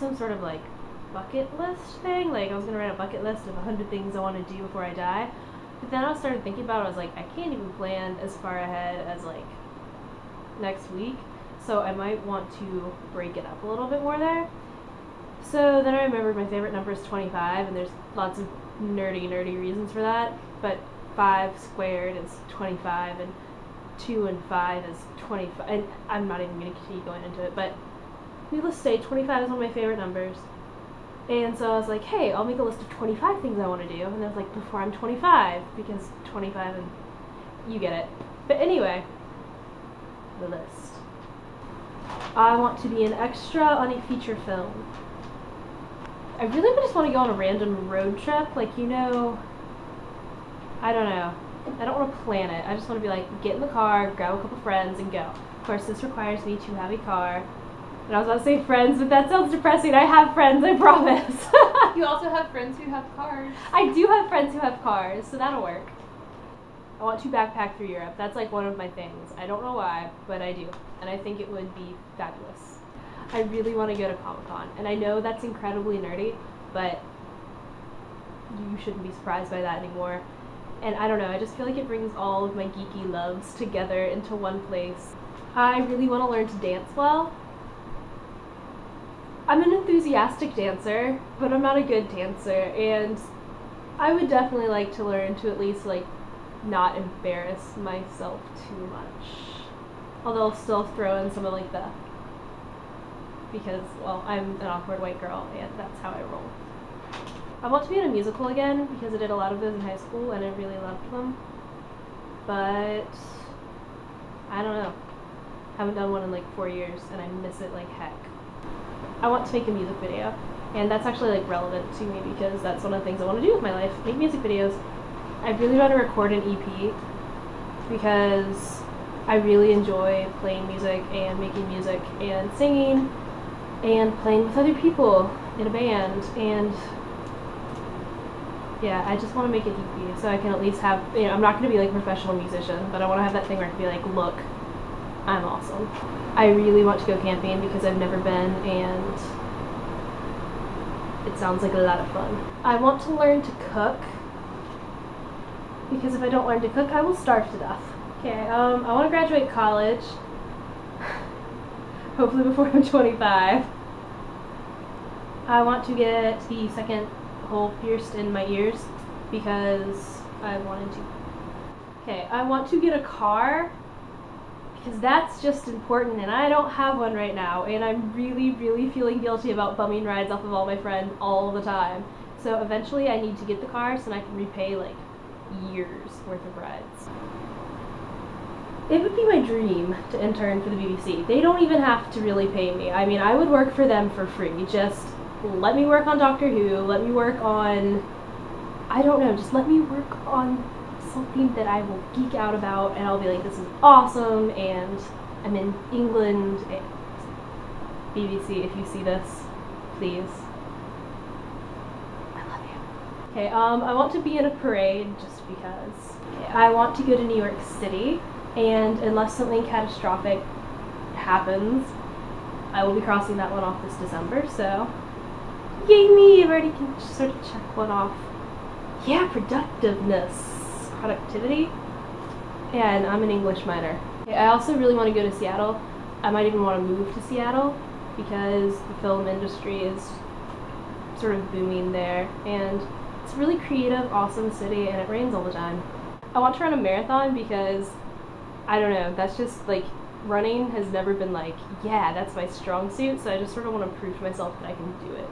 some sort of like bucket list thing. Like I was gonna write a bucket list of 100 things I want to do before I die. But then I started thinking about it, I was like, I can't even plan as far ahead as like next week. So I might want to break it up a little bit more there. So then I remembered my favorite number is 25, and there's lots of nerdy reasons for that. But 5 squared is 25, and 2 and 5 is 25. And I'm not even going to keep going into it, but needless to say, 25 is one of my favorite numbers. And so I was like, hey, I'll make a list of 25 things I want to do. And I was like, before I'm 25, because 25 and you get it. But anyway, the list. I want to be an extra on a feature film. I really just want to go on a random road trip. Like, you know, I don't know. I don't want to plan it. I just want to be like, get in the car, grab a couple friends, and go. Of course, this requires me to have a car. And I was about to say friends, but that sounds depressing. I have friends, I promise. You also have friends who have cars. I do have friends who have cars, so that'll work. I want to backpack through Europe. That's like one of my things. I don't know why, but I do. And I think it would be fabulous. I really want to go to Comic-Con. And I know that's incredibly nerdy, but you shouldn't be surprised by that anymore. And I don't know, I just feel like it brings all of my geeky loves together into one place. I really want to learn to dance well. I'm an enthusiastic dancer, but I'm not a good dancer, and I would definitely like to learn to at least like not embarrass myself too much. Although I'll still throw in some of like the, because, well, I'm an awkward white girl and that's how I roll. I want to be in a musical again because I did a lot of those in high school and I really loved them. But I don't know. Haven't done one in like 4 years and I miss it like heck. I want to make a music video, and that's actually like relevant to me because that's one of the things I want to do with my life, make music videos. I really want to record an EP because I really enjoy playing music and making music and singing and playing with other people in a band, and yeah, I just want to make an EP so I can at least have, you know, I'm not going to be like a professional musician, but I want to have that thing where I can be like, look, I'm awesome. I really want to go camping because I've never been and it sounds like a lot of fun. I want to learn to cook because if I don't learn to cook, I will starve to death. Okay, I want to graduate college, hopefully before I'm 25. I want to get the second hole pierced in my ears because I wanted to. Okay, I want to get a car because that's just important and I don't have one right now and I'm really feeling guilty about bumming rides off of all my friends all the time. So eventually I need to get the car so I can repay like years worth of rides. It would be my dream to intern for the BBC. They don't even have to really pay me. I mean, I would work for them for free. Just let me work on Doctor Who, let me work on, I don't know, just let me work on something that I will geek out about and I'll be like, this is awesome, and I'm in England, and BBC, if you see this, please. I love you. Okay, I want to be in a parade just because. Okay, I want to go to New York City, and unless something catastrophic happens, I will be crossing that one off this December, so yay me, I've already can sort of check one off. Yeah, productivity, and I'm an English minor. Okay, I also really want to go to Seattle. I might even want to move to Seattle because the film industry is sort of booming there, and it's a really creative, awesome city, and it rains all the time. I want to run a marathon because, I don't know, that's just like, running has never been like, yeah, that's my strong suit, so I just sort of want to prove to myself that I can do it.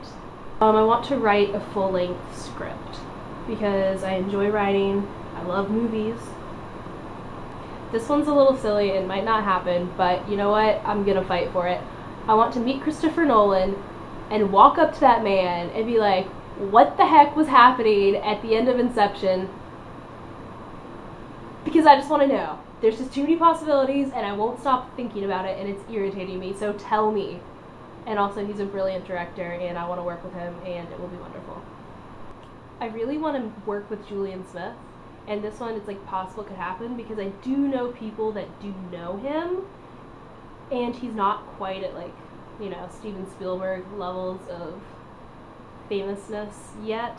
I want to write a full-length script because I enjoy writing. I love movies. This one's a little silly, it might not happen, but you know what? I'm gonna fight for it. I want to meet Christopher Nolan and walk up to that man and be like, what the heck was happening at the end of Inception? Because I just want to know. There's just too many possibilities and I won't stop thinking about it and it's irritating me, so tell me. And also he's a brilliant director and I want to work with him and it will be wonderful. I really want to work with Julian Smith, and this one it's like possible it could happen because I do know people that do know him and he's not quite at like you know, Steven Spielberg levels of famousness yet.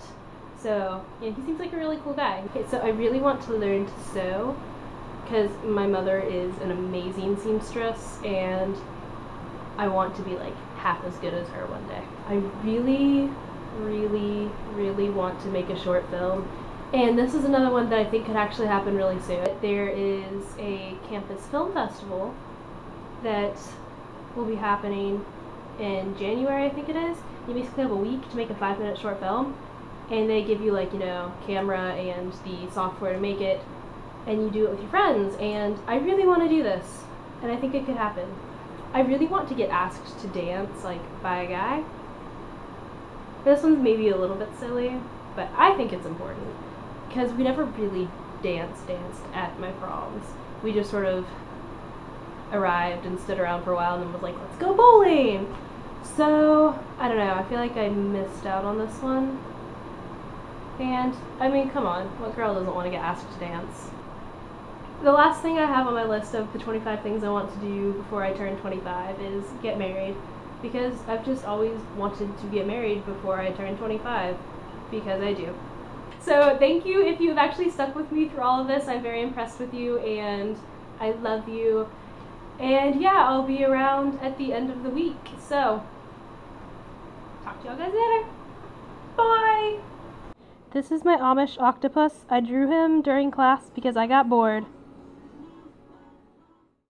So, yeah, he seems like a really cool guy. Okay, so I really want to learn to sew because my mother is an amazing seamstress and I want to be like half as good as her one day. I really, really, really want to make a short film. And this is another one that I think could actually happen really soon. There is a campus film festival that will be happening in January, I think it is. You basically have a week to make a 5-minute short film, and they give you, like, you know, camera and the software to make it, and you do it with your friends. And I really want to do this, and I think it could happen. I really want to get asked to dance, like, by a guy. This one's maybe a little bit silly, but I think it's important because we never really danced at my proms. We just sort of arrived and stood around for a while and then was like, let's go bowling! So, I don't know, I feel like I missed out on this one. And, I mean, come on, what girl doesn't want to get asked to dance? The last thing I have on my list of the 25 things I want to do before I turn 25 is get married. Because I've just always wanted to get married before I turn 25. Because I do. So thank you if you've actually stuck with me through all of this. I'm very impressed with you and I love you. And yeah, I'll be around at the end of the week. So, talk to y'all guys later. Bye! This is my Amish octopus. I drew him during class because I got bored.